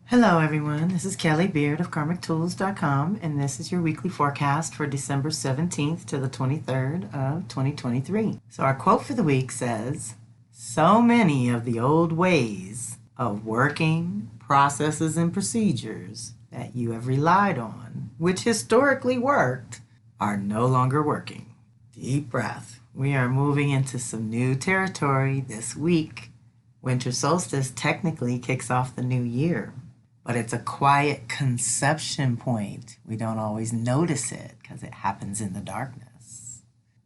Hello everyone, this is Kelly Beard of KarmicTools.com, and this is your weekly forecast for December 17th to the 23rd of 2023. So our quote for the week says, "So many of the old ways of working, processes, and procedures that you have relied on, which historically worked, are no longer working." Deep breath. We are moving into some new territory this week. Winter solstice technically kicks off the new year. But it's a quiet conception point. We don't always notice it because it happens in the darkness.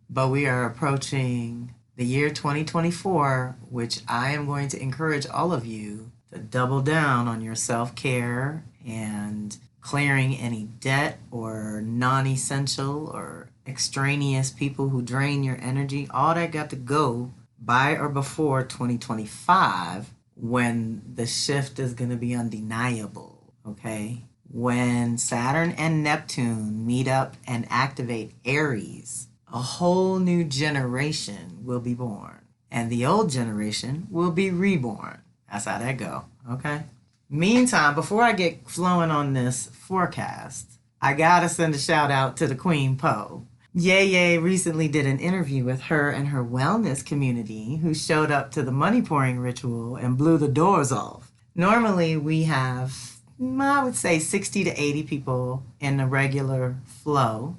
But we are approaching the year 2024, which I am going to encourage all of you to double down on your self-care and clearing any debt or non-essential or extraneous people who drain your energy. All that got to go by or before 2025. When the shift is going to be undeniable, okay? When Saturn and Neptune meet up and activate Aries, a whole new generation will be born. And the old generation will be reborn. That's how that go, okay? Meantime, before I get flowing on this forecast, I gotta send a shout out to the Queen Poe. Yay recently did an interview with her and her wellness community who showed up to the money pouring ritual and blew the doors off. Normally we have, I would say 60 to 80 people in the regular flow,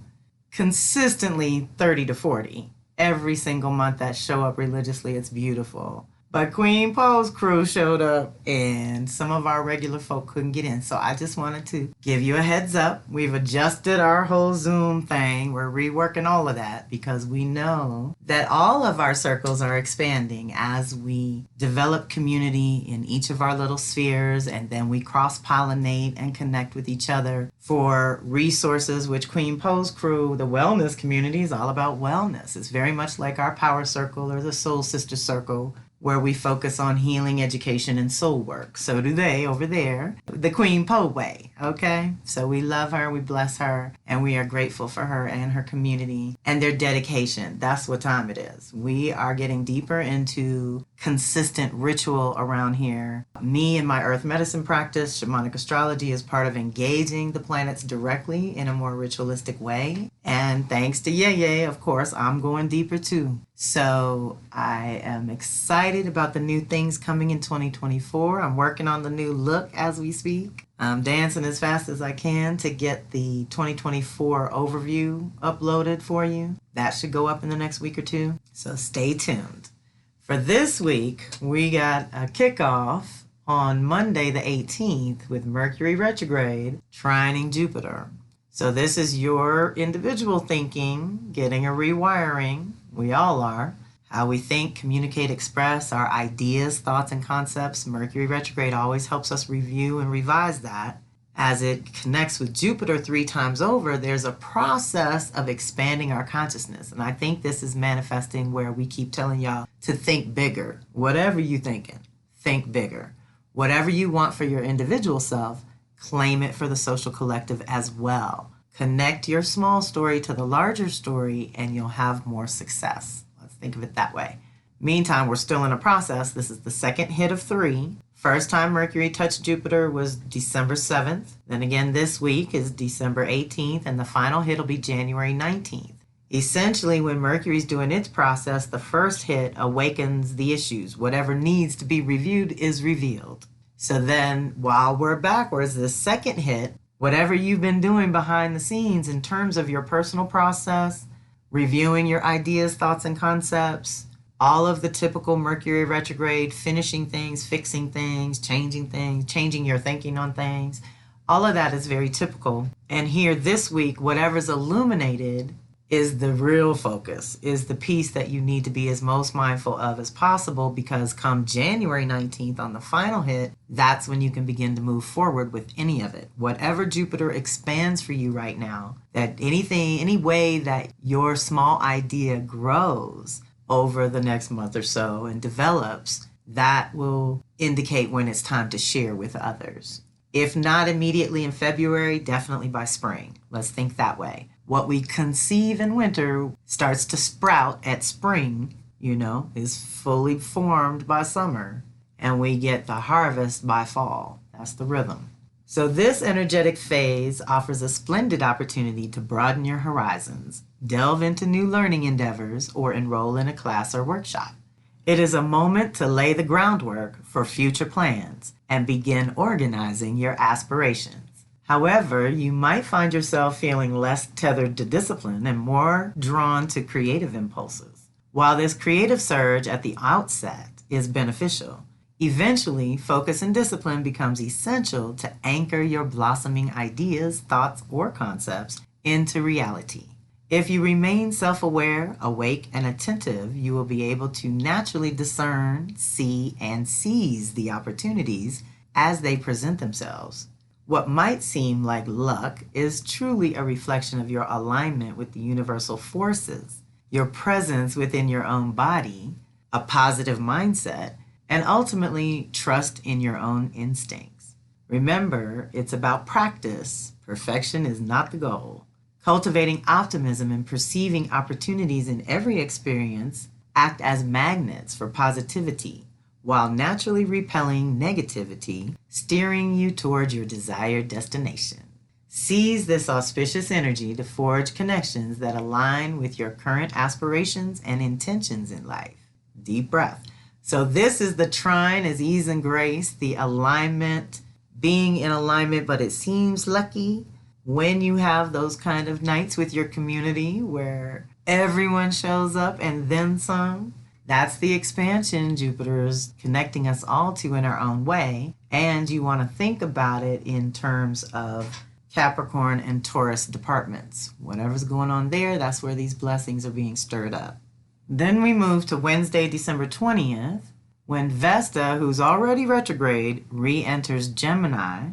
consistently 30 to 40 every single month that show up religiously. It's beautiful. But Queen Poe's crew showed up and some of our regular folk couldn't get in. So I just wanted to give you a heads up. We've adjusted our whole Zoom thing. We're reworking all of that because we know that all of our circles are expanding as we develop community in each of our little spheres, and then we cross-pollinate and connect with each other for resources, which Queen Poe's crew, the wellness community, is all about wellness. It's very much like our power circle or the soul sister circle, where we focus on healing, education, and soul work. So do they over there, the Queen Poe way, okay? So we love her, we bless her, and we are grateful for her and her community and their dedication. That's what time it is. We are getting deeper into consistent ritual around here. Me and my earth medicine practice, shamanic astrology, is part of engaging the planets directly in a more ritualistic way. And thanks to Yeye, of course, I'm going deeper too. So I am excited about the new things coming in 2024. I'm working on the new look as we speak. I'm dancing as fast as I can to get the 2024 overview uploaded for you. That should go up in the next week or two. So stay tuned. For this week, we got a kickoff on Monday the 18th with Mercury retrograde trining Jupiter. So this is your individual thinking, getting a rewiring. We all are. How we think, communicate, express our ideas, thoughts, and concepts. Mercury retrograde always helps us review and revise that. As it connects with Jupiter 3 times over, there's a process of expanding our consciousness. And I think this is manifesting where we keep telling y'all to think bigger. Whatever you're thinking, think bigger. Whatever you want for your individual self, claim it for the social collective as well. Connect your small story to the larger story and you'll have more success. Let's think of it that way. Meantime, we're still in a process. This is the second hit of 3. First time Mercury touched Jupiter was December 7th. Then again this week is December 18th, and the final hit will be January 19th. Essentially, when Mercury's doing its process, the first hit awakens the issues. Whatever needs to be reviewed is revealed. So then, while we're backwards, the second hit, whatever you've been doing behind the scenes in terms of your personal process, reviewing your ideas, thoughts, and concepts, all of the typical Mercury retrograde, finishing things, fixing things, changing your thinking on things, all of that is very typical. And here this week, whatever's illuminated is the real focus, is the piece that you need to be as most mindful of as possible, because come January 19th on the final hit, that's when you can begin to move forward with any of it. Whatever Jupiter expands for you right now, that anything, any way that your small idea grows over the next month or so and develops, that will indicate when it's time to share with others. If not immediately in February, definitely by spring. Let's think that way. What we conceive in winter starts to sprout at spring, is fully formed by summer, and we get the harvest by fall. That's the rhythm. So this energetic phase offers a splendid opportunity to broaden your horizons, delve into new learning endeavors, or enroll in a class or workshop. It is a moment to lay the groundwork for future plans and begin organizing your aspirations. However, you might find yourself feeling less tethered to discipline and more drawn to creative impulses. While this creative surge at the outset is beneficial, eventually focus and discipline becomes essential to anchor your blossoming ideas, thoughts, or concepts into reality. If you remain self-aware, awake, and attentive, you will be able to naturally discern, see, and seize the opportunities as they present themselves. What might seem like luck is truly a reflection of your alignment with the universal forces, your presence within your own body, a positive mindset, and ultimately trust in your own instincts. Remember, it's about practice. Perfection is not the goal. Cultivating optimism and perceiving opportunities in every experience act as magnets for positivity, while naturally repelling negativity, steering you towards your desired destination. Seize this auspicious energy to forge connections that align with your current aspirations and intentions in life. Deep breath. So this is the trine as ease and grace, the alignment, being in alignment, but it seems lucky. When you have those kind of nights with your community where everyone shows up and then some, that's the expansion Jupiter is connecting us all to in our own way. And you want to think about it in terms of Capricorn and Taurus departments. Whatever's going on there, that's where these blessings are being stirred up. Then we move to Wednesday, December 20th, when Vesta, who's already retrograde, re-enters Gemini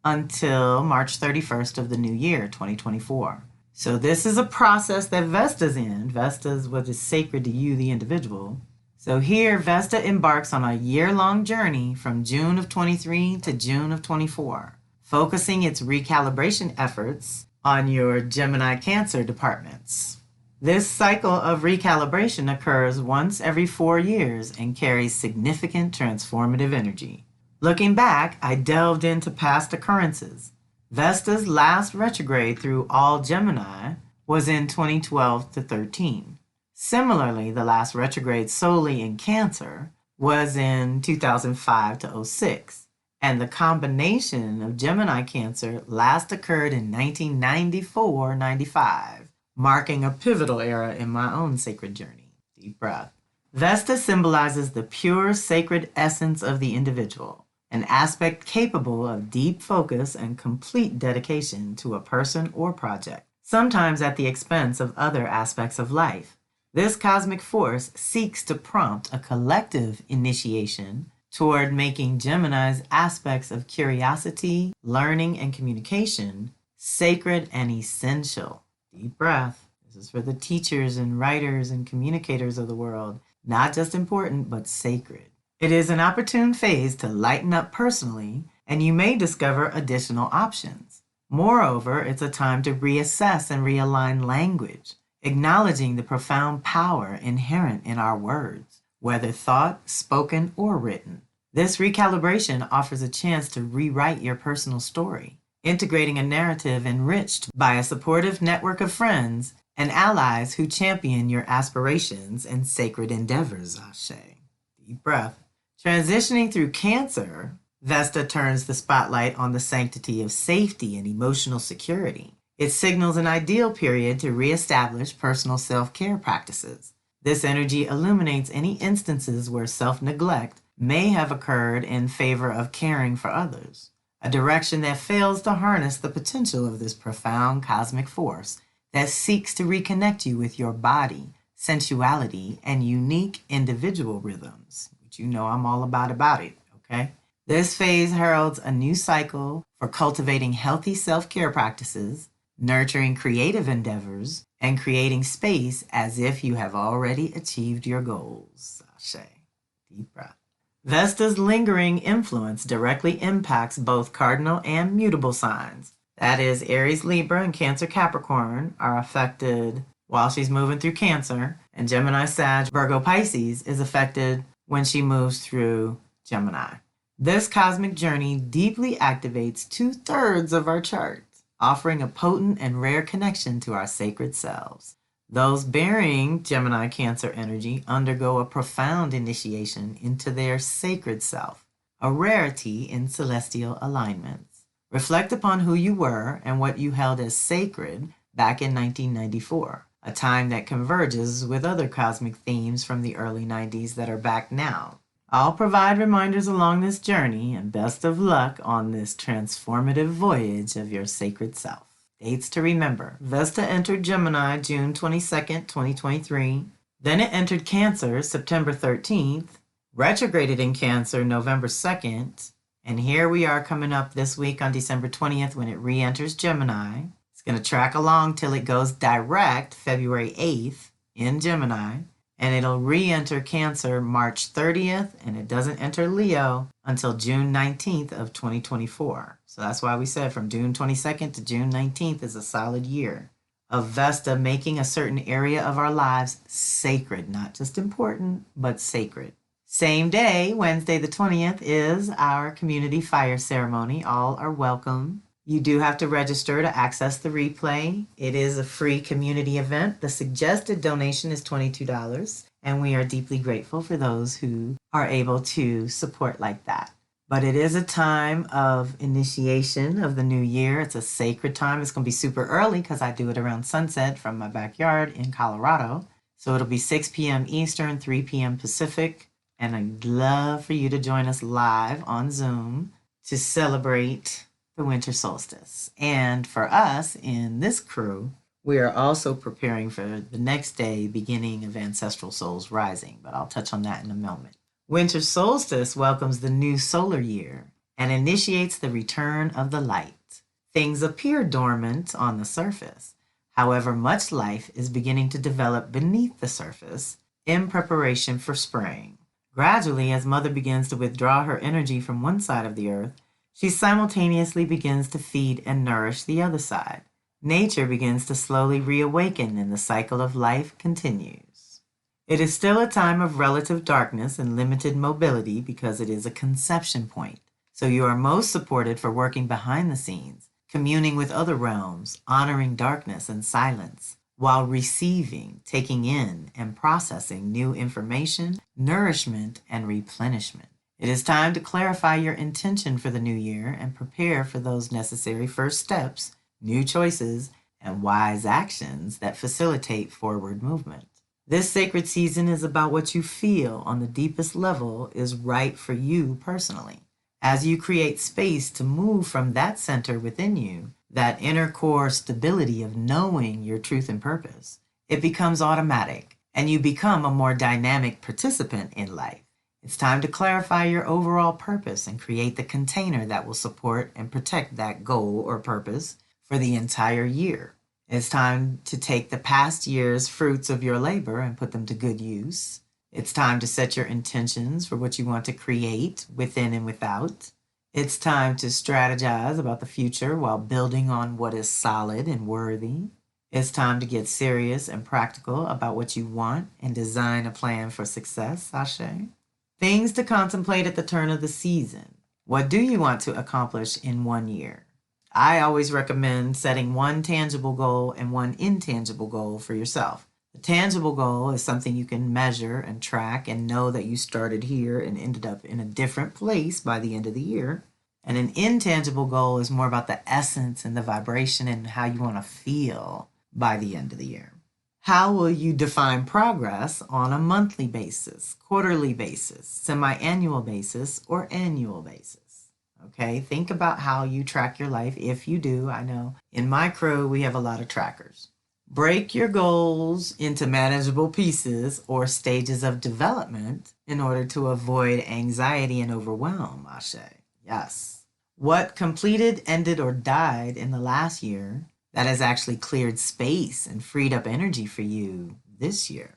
until March 31st of the new year, 2024. So this is a process that Vesta's in. Vesta's what is sacred to you, the individual. So here, Vesta embarks on a year-long journey from June of 23 to June of 24, focusing its recalibration efforts on your Gemini Cancer departments. This cycle of recalibration occurs once every 4 years and carries significant transformative energy. Looking back, I delved into past occurrences. Vesta's last retrograde through all Gemini was in 2012 to 13. Similarly, the last retrograde solely in Cancer was in 2005 to 06. And the combination of Gemini Cancer last occurred in 1994-95, marking a pivotal era in my own sacred journey. Deep breath. Vesta symbolizes the pure sacred essence of the individual, an aspect capable of deep focus and complete dedication to a person or project, sometimes at the expense of other aspects of life. This cosmic force seeks to prompt a collective initiation toward making Gemini's aspects of curiosity, learning, and communication sacred and essential. Deep breath. This is for the teachers and writers and communicators of the world. Not just important, but sacred. It is an opportune phase to lighten up personally, and you may discover additional options. Moreover, it's a time to reassess and realign language, acknowledging the profound power inherent in our words, whether thought, spoken, or written. This recalibration offers a chance to rewrite your personal story, integrating a narrative enriched by a supportive network of friends and allies who champion your aspirations and sacred endeavors, Ashe. Deep breath. Transitioning through Cancer, Vesta turns the spotlight on the sanctity of safety and emotional security. It signals an ideal period to reestablish personal self-care practices. This energy illuminates any instances where self-neglect may have occurred in favor of caring for others, a direction that fails to harness the potential of this profound cosmic force that seeks to reconnect you with your body, sensuality, and unique individual rhythms. You know I'm all about it, okay? This phase heralds a new cycle for cultivating healthy self-care practices, nurturing creative endeavors, and creating space as if you have already achieved your goals. Ashe. Deep breath. Vesta's lingering influence directly impacts both cardinal and mutable signs. That is, Aries, Libra, and Cancer, Capricorn are affected while she's moving through Cancer, and Gemini, Sag, Virgo, Pisces is affected when she moves through Gemini. This cosmic journey deeply activates 2/3 of our chart, offering a potent and rare connection to our sacred selves. Those bearing Gemini Cancer energy undergo a profound initiation into their sacred self, a rarity in celestial alignments. Reflect upon who you were and what you held as sacred back in 1994, a time that converges with other cosmic themes from the early 90s that are back now. I'll provide reminders along this journey, and best of luck on this transformative voyage of your sacred self. Dates to remember. Vesta entered Gemini June 22nd, 2023. Then it entered Cancer September 13th, retrograded in Cancer November 2nd, and here we are coming up this week on December 20th when it re-enters Gemini. It's going to track along till it goes direct February 8th in Gemini. And it'll re-enter Cancer March 30th, and it doesn't enter Leo until June 19th of 2024. So that's why we said from June 22nd to June 19th is a solid year of Vesta making a certain area of our lives sacred, not just important, but sacred. Same day, Wednesday the 20th, is our community fire ceremony. All are welcome. You do have to register to access the replay. It is a free community event. The suggested donation is $22, and we are deeply grateful for those who are able to support like that. But it is a time of initiation of the new year. It's a sacred time. It's going to be super early because I do it around sunset from my backyard in Colorado. So it'll be 6 p.m. Eastern, 3 p.m. Pacific. And I'd love for you to join us live on Zoom to celebrate the winter solstice. And for us in this crew, we are also preparing for the next day, beginning of ancestral souls rising, but I'll touch on that in a moment. Winter solstice welcomes the new solar year and initiates the return of the light. Things appear dormant on the surface. However, much life is beginning to develop beneath the surface in preparation for spring. Gradually, as Mother begins to withdraw her energy from one side of the earth, she simultaneously begins to feed and nourish the other side. Nature begins to slowly reawaken and the cycle of life continues. It is still a time of relative darkness and limited mobility because it is a conception point. So you are most supported for working behind the scenes, communing with other realms, honoring darkness and silence, while receiving, taking in, and processing new information, nourishment, and replenishment. It is time to clarify your intention for the new year and prepare for those necessary first steps, new choices, and wise actions that facilitate forward movement. This sacred season is about what you feel on the deepest level is right for you personally. As you create space to move from that center within you, that inner core stability of knowing your truth and purpose, it becomes automatic and you become a more dynamic participant in life. It's time to clarify your overall purpose and create the container that will support and protect that goal or purpose for the entire year. It's time to take the past year's fruits of your labor and put them to good use. It's time to set your intentions for what you want to create within and without. It's time to strategize about the future while building on what is solid and worthy. It's time to get serious and practical about what you want and design a plan for success, Ashe. Things to contemplate at the turn of the season. What do you want to accomplish in one year? I always recommend setting one tangible goal and one intangible goal for yourself. The tangible goal is something you can measure and track and know that you started here and ended up in a different place by the end of the year. And an intangible goal is more about the essence and the vibration and how you want to feel by the end of the year. How will you define progress on a monthly basis, quarterly basis, semi-annual basis, or annual basis? Okay, think about how you track your life if you do. I know in my crew, we have a lot of trackers. Break your goals into manageable pieces or stages of development in order to avoid anxiety and overwhelm, Ashe. Yes. What completed, ended, or died in the last year that has actually cleared space and freed up energy for you this year?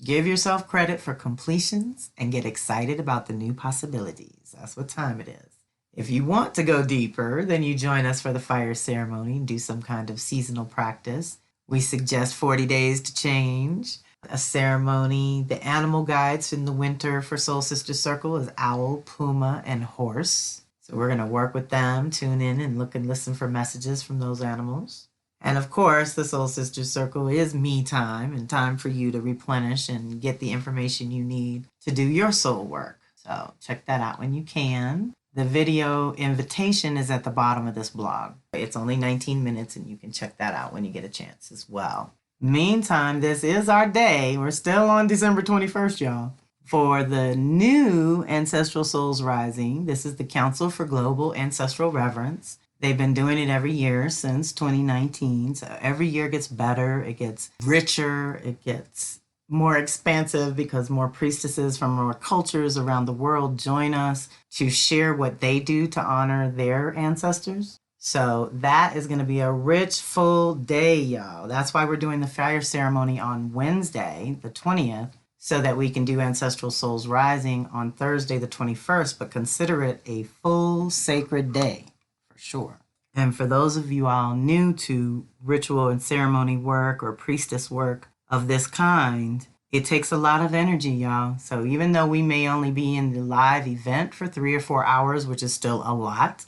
Give yourself credit for completions and get excited about the new possibilities. That's what time it is. If you want to go deeper, then you join us for the fire ceremony and do some kind of seasonal practice. We suggest 40 days to change. a ceremony. The animal guides in the winter for Soul Sister Circle is owl, puma, and horse. So we're going to work with them, tune in and look and listen for messages from those animals. And of course, the Soul Sister Circle is me time and time for you to replenish and get the information you need to do your soul work. So check that out when you can. The video invitation is at the bottom of this blog. It's only 19 minutes and you can check that out when you get a chance as well. Meantime, this is our day. We're still on December 21st, y'all. For the new Ancestral Souls Rising, this is the Council for Global Ancestral Reverence. They've been doing it every year since 2019. So every year gets better, it gets richer, it gets more expansive because more priestesses from more cultures around the world join us to share what they do to honor their ancestors. So that is going to be a rich, full day, y'all. That's why we're doing the fire ceremony on Wednesday, the 20th, so that we can do Ancestral Souls Rising on Thursday, the 21st, but consider it a full sacred day, for sure. And for those of you all new to ritual and ceremony work or priestess work of this kind, it takes a lot of energy, y'all. So even though we may only be in the live event for 3 or 4 hours, which is still a lot,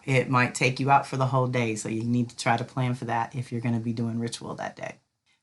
it might take you out for the whole day. So you need to try to plan for that if you're going to be doing ritual that day.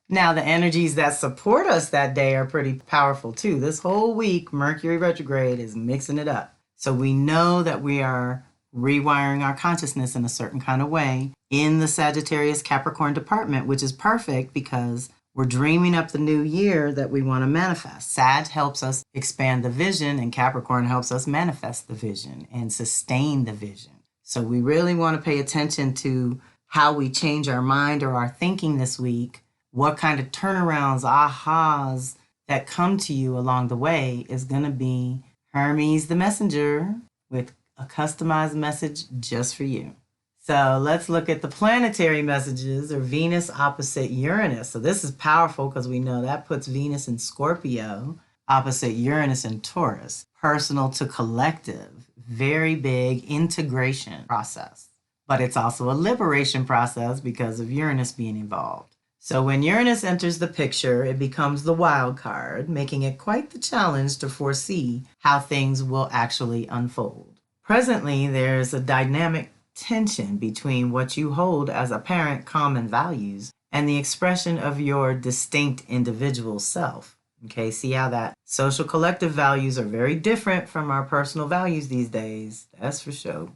Now, the energies that support us that day are pretty powerful too. This whole week, Mercury retrograde is mixing it up. So we know that we are rewiring our consciousness in a certain kind of way in the Sagittarius Capricorn department, which is perfect because we're dreaming up the new year that we want to manifest. Sag helps us expand the vision and Capricorn helps us manifest the vision and sustain the vision. So we really want to pay attention to how we change our mind or our thinking this week. What kind of turnarounds, ahas that come to you along the way is going to be Hermes the messenger with a customized message just for you. So let's look at the planetary messages, or Venus opposite Uranus. So this is powerful because we know that puts Venus in Scorpio opposite Uranus in Taurus. Personal to collective, very big integration process. But it's also a liberation process because of Uranus being involved. So when Uranus enters the picture, it becomes the wild card, making it quite the challenge to foresee how things will actually unfold. Presently, there's a dynamic tension between what you hold as apparent common values and the expression of your distinct individual self. Okay, see how that social collective values are very different from our personal values these days. That's for sure.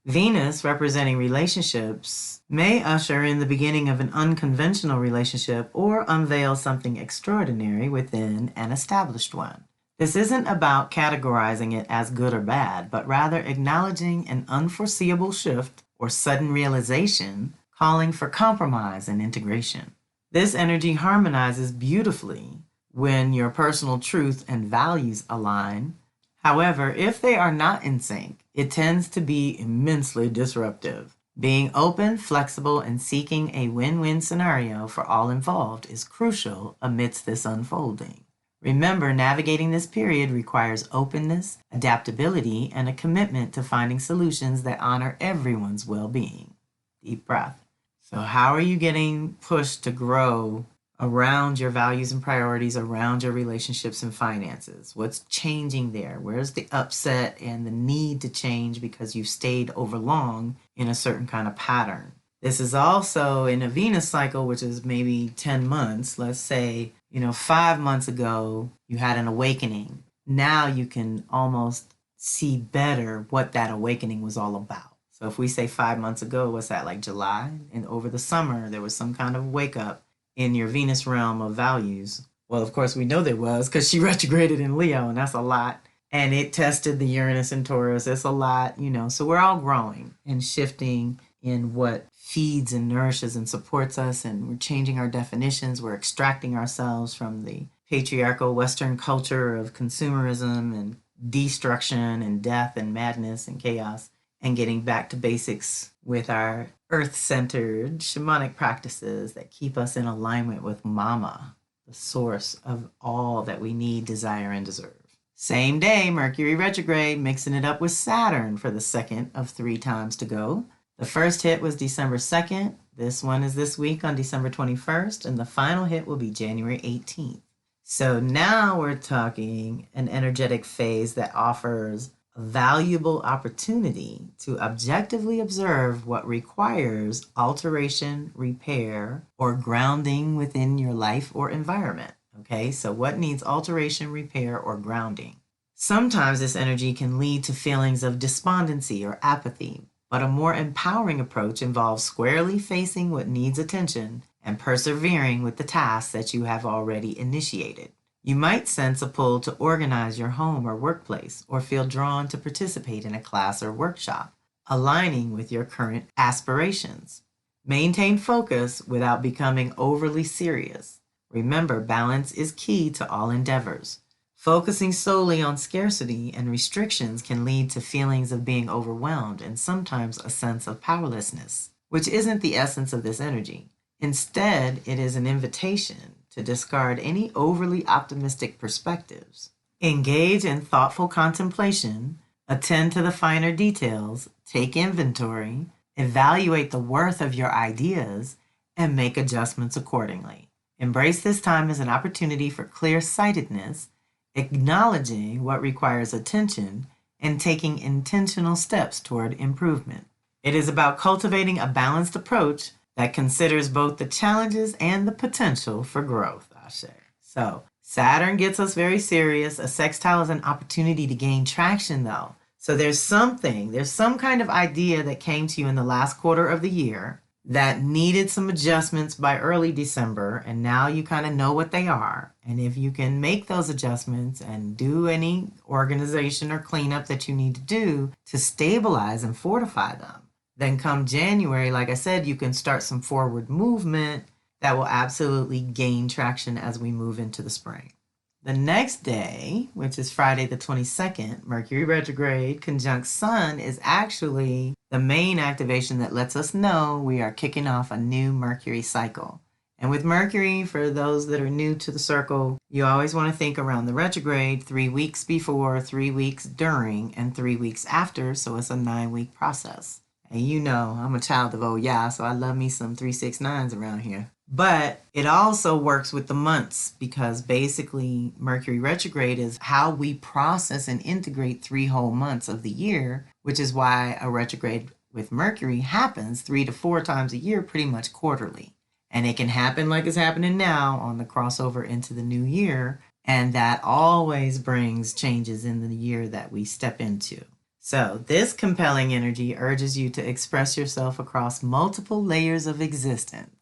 Venus, representing relationships, may usher in the beginning of an unconventional relationship or unveil something extraordinary within an established one. This isn't about categorizing it as good or bad, but rather acknowledging an unforeseeable shift or sudden realization, calling for compromise and integration. This energy harmonizes beautifully when your personal truth and values align. However, if they are not in sync, it tends to be immensely disruptive. Being open, flexible, and seeking a win-win scenario for all involved is crucial amidst this unfolding. Remember, navigating this period requires openness, adaptability, and a commitment to finding solutions that honor everyone's well-being. Deep breath. So how are you getting pushed to grow around your values and priorities, around your relationships and finances? What's changing there? Where's the upset and the need to change because you've stayed over long in a certain kind of pattern? This is also in a Venus cycle, which is maybe 10 months. Let's say, 5 months ago, you had an awakening. Now you can almost see better what that awakening was all about. So if we say 5 months ago, what's that, like July? And over the summer, there was some kind of wake up in your Venus realm of values. Well, of course, we know there was because she retrograded in Leo, and that's a lot. And it tested the Uranus and Taurus. It's a lot, So we're all growing and shifting in what feeds and nourishes and supports us, and we're changing our definitions. We're extracting ourselves from the patriarchal Western culture of consumerism and destruction and death and madness and chaos, and getting back to basics with our earth-centered shamanic practices that keep us in alignment with Mama, the source of all that we need, desire, and deserve. Same day, Mercury retrograde, mixing it up with Saturn for the second of 3 times to go. The first hit was December 2nd. This one is this week on December 21st, and the final hit will be January 18th. So now we're talking an energetic phase that offers a valuable opportunity to objectively observe what requires alteration, repair, or grounding within your life or environment. Okay, so what needs alteration, repair, or grounding? Sometimes this energy can lead to feelings of despondency or apathy, but a more empowering approach involves squarely facing what needs attention and persevering with the tasks that you have already initiated. You might sense a pull to organize your home or workplace, or feel drawn to participate in a class or workshop, aligning with your current aspirations. Maintain focus without becoming overly serious. Remember, balance is key to all endeavors. Focusing solely on scarcity and restrictions can lead to feelings of being overwhelmed and sometimes a sense of powerlessness, which isn't the essence of this energy. Instead, it is an invitation to discard any overly optimistic perspectives. Engage in thoughtful contemplation, attend to the finer details, take inventory, evaluate the worth of your ideas, and make adjustments accordingly. Embrace this time as an opportunity for clear-sightedness, acknowledging what requires attention, and taking intentional steps toward improvement. It is about cultivating a balanced approach that considers both the challenges and the potential for growth, Ashe. So, Saturn gets us very serious. A sextile is an opportunity to gain traction, though. So there's some kind of idea that came to you in the last quarter of the year that needed some adjustments by early December, and now you kind of know what they are. And if you can make those adjustments and do any organization or cleanup that you need to do to stabilize and fortify them, then come January, like I said, you can start some forward movement that will absolutely gain traction as we move into the spring. The next day, which is Friday the 22nd, Mercury retrograde conjunct Sun is actually the main activation that lets us know we are kicking off a new Mercury cycle. And with Mercury, for those that are new to the circle, you always want to think around the retrograde 3 weeks before, 3 weeks during, and 3 weeks after, so it's a 9-week process. And you know, I'm a child of so I love me some 369s around here. But it also works with the months because basically Mercury retrograde is how we process and integrate 3 whole months of the year, which is why a retrograde with Mercury happens 3 to 4 times a year, pretty much quarterly. And it can happen like it's happening now on the crossover into the new year. And that always brings changes in the year that we step into. So this compelling energy urges you to express yourself across multiple layers of existence.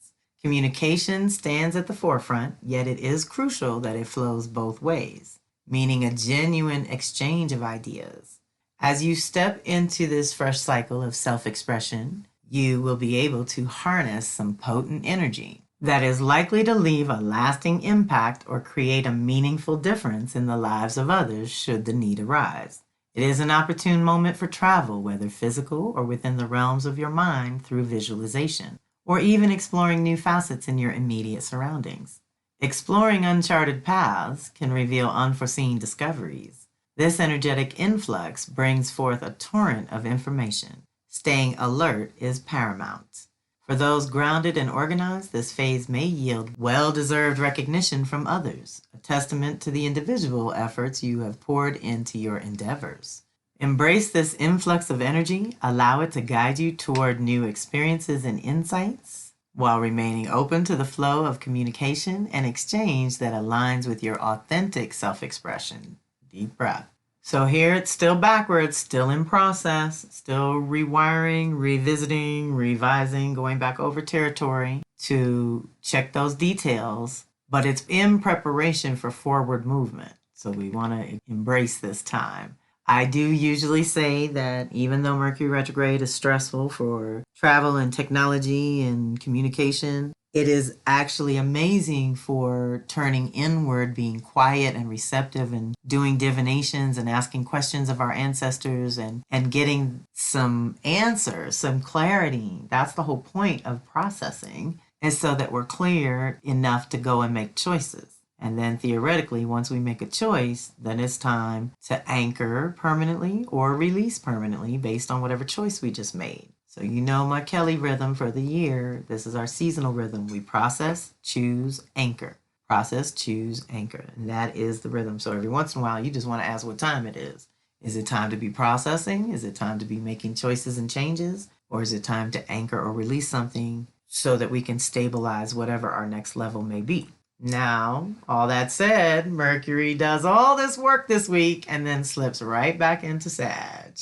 Communication stands at the forefront, yet it is crucial that it flows both ways, meaning a genuine exchange of ideas. As you step into this fresh cycle of self-expression, you will be able to harness some potent energy that is likely to leave a lasting impact or create a meaningful difference in the lives of others should the need arise. It is an opportune moment for travel, whether physical or within the realms of your mind through visualization, or even exploring new facets in your immediate surroundings. Exploring uncharted paths can reveal unforeseen discoveries. This energetic influx brings forth a torrent of information. Staying alert is paramount. For those grounded and organized, this phase may yield well-deserved recognition from others, a testament to the individual efforts you have poured into your endeavors. Embrace this influx of energy, allow it to guide you toward new experiences and insights, while remaining open to the flow of communication and exchange that aligns with your authentic self-expression. Deep breath. So here it's still backwards, still in process, still rewiring, revisiting, revising, going back over territory to check those details, but it's in preparation for forward movement. So we want to embrace this time. I do usually say that even though Mercury retrograde is stressful for travel and technology and communication, it is actually amazing for turning inward, being quiet and receptive and doing divinations and asking questions of our ancestors and getting some answers, some clarity. That's the whole point of processing, is so that we're clear enough to go and make choices. And then theoretically, once we make a choice, then it's time to anchor permanently or release permanently based on whatever choice we just made. So you know my Kelly rhythm for the year. This is our seasonal rhythm. We process, choose, anchor. Process, choose, anchor. And that is the rhythm. So every once in a while, you just want to ask what time it is. Is it time to be processing? Is it time to be making choices and changes? Or is it time to anchor or release something so that we can stabilize whatever our next level may be? Now, all that said, Mercury does all this work this week and then slips right back into Sag.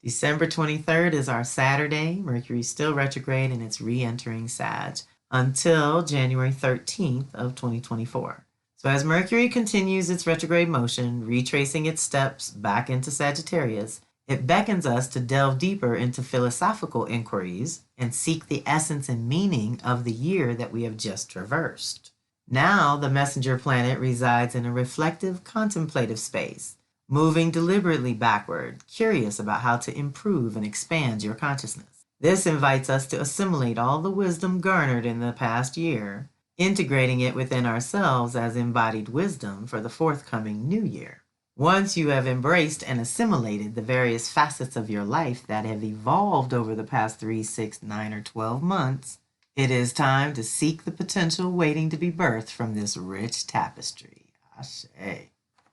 December 23rd is our Saturday. Mercury's still retrograde and it's re-entering Sag until January 13th of 2024. So as Mercury continues its retrograde motion, retracing its steps back into Sagittarius, it beckons us to delve deeper into philosophical inquiries and seek the essence and meaning of the year that we have just traversed. Now, the messenger planet resides in a reflective, contemplative space, moving deliberately backward, curious about how to improve and expand your consciousness. This invites us to assimilate all the wisdom garnered in the past year, integrating it within ourselves as embodied wisdom for the forthcoming new year. Once you have embraced and assimilated the various facets of your life that have evolved over the past 3, 6, 9, or 12 months, it is time to seek the potential waiting to be birthed from this rich tapestry. Ashe.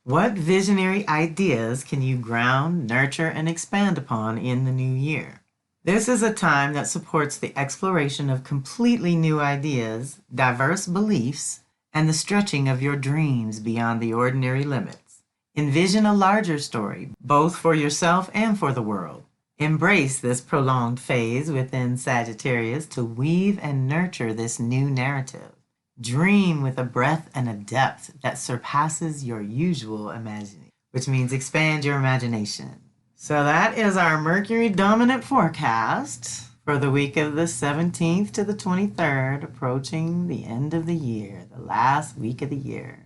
What visionary ideas can you ground, nurture, and expand upon in the new year? This is a time that supports the exploration of completely new ideas, diverse beliefs, and the stretching of your dreams beyond the ordinary limits. Envision a larger story, both for yourself and for the world. Embrace this prolonged phase within Sagittarius to weave and nurture this new narrative. Dream with a breadth and a depth that surpasses your usual imagining, which means expand your imagination. So that is our Mercury dominant forecast for the week of the 17th to the 23rd, approaching the end of the year, the last week of the year.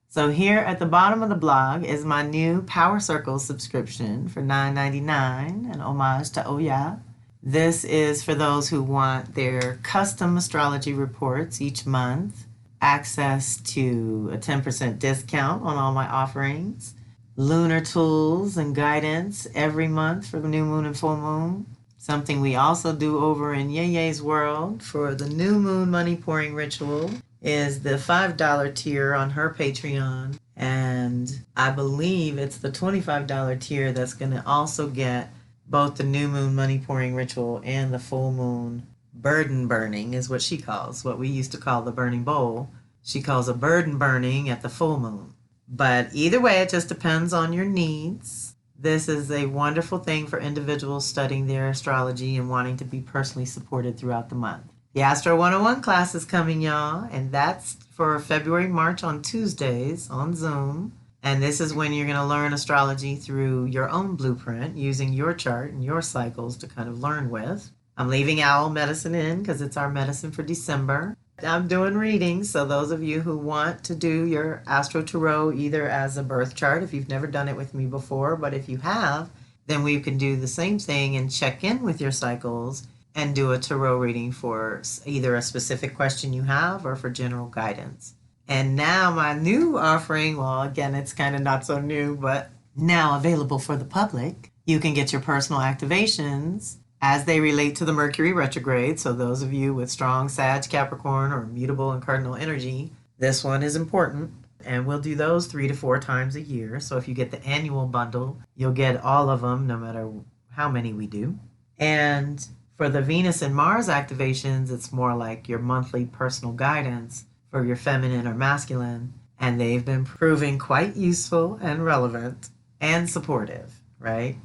So here at the bottom of the blog is my new Power Circle subscription for $9.99, an homage to Oya. This is for those who want their custom astrology reports each month, access to a 10% discount on all my offerings, lunar tools and guidance every month for the new moon and full moon. Something we also do over in Yeye's world for the new moon money pouring ritual is the $5 tier on her Patreon. And I believe it's the $25 tier that's going to also get both the new moon money pouring ritual and the full moon burden burning is what she calls, what we used to call the burning bowl. She calls a burden burning at the full moon. But either way, it just depends on your needs. This is a wonderful thing for individuals studying their astrology and wanting to be personally supported throughout the month. The Astro 101 class is coming, y'all, and that's for February, March on Tuesdays on Zoom. And this is when you're going to learn astrology through your own blueprint, using your chart and your cycles to kind of learn with. I'm leaving owl medicine in because it's our medicine for December. I'm doing readings, so those of you who want to do your Astro Tarot either as a birth chart, if you've never done it with me before, but if you have, then we can do the same thing and check in with your cycles and do a tarot reading for either a specific question you have or for general guidance. And now my new offering, well, again, it's kind of not so new, but now available for the public. You can get your personal activations as they relate to the Mercury retrograde. So those of you with strong Sag, Capricorn, or mutable and cardinal energy, this one is important. And we'll do those 3 to 4 times a year. So if you get the annual bundle, you'll get all of them no matter how many we do. And for the Venus and Mars activations, it's more like your monthly personal guidance for your feminine or masculine. And they've been proving quite useful and relevant and supportive, right?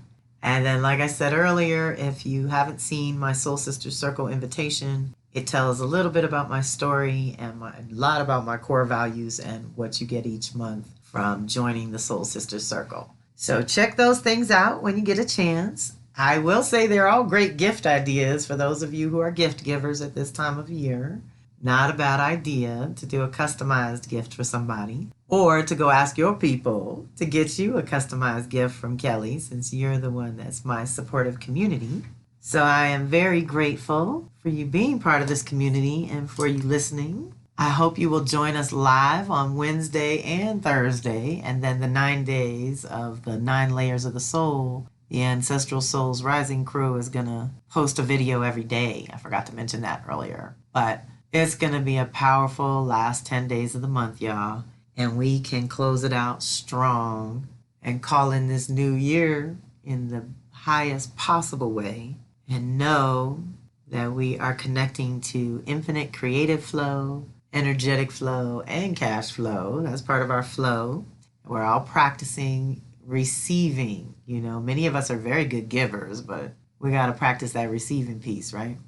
And then, like I said earlier, if you haven't seen my Soul Sister Circle invitation, it tells a little bit about my story and a lot about my core values and what you get each month from joining the Soul Sister Circle. So check those things out when you get a chance. I will say they're all great gift ideas for those of you who are gift givers at this time of year. Not a bad idea to do a customized gift for somebody, or to go ask your people to get you a customized gift from Kelly, since you're the one that's my supportive community. So I am very grateful for you being part of this community and for you listening. I hope you will join us live on Wednesday and Thursday, and then the 9 days of the 9 layers of the soul The Ancestral Souls Rising crew is going to post a video every day. I forgot to mention that earlier. But it's going to be a powerful last 10 days of the month, y'all. And we can close it out strong and call in this new year in the highest possible way and know that we are connecting to infinite creative flow, energetic flow, and cash flow. That's part of our flow. We're all practicing receiving. You know, many of us are very good givers, but we got to practice that receiving piece, right?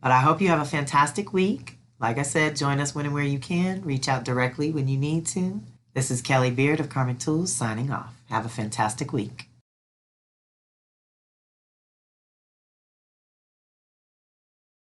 But I hope you have a fantastic week. Like I said, join us when and where you can. Reach out directly when you need to. This is Kelly Beard of Karmic Tools signing off. Have a fantastic week.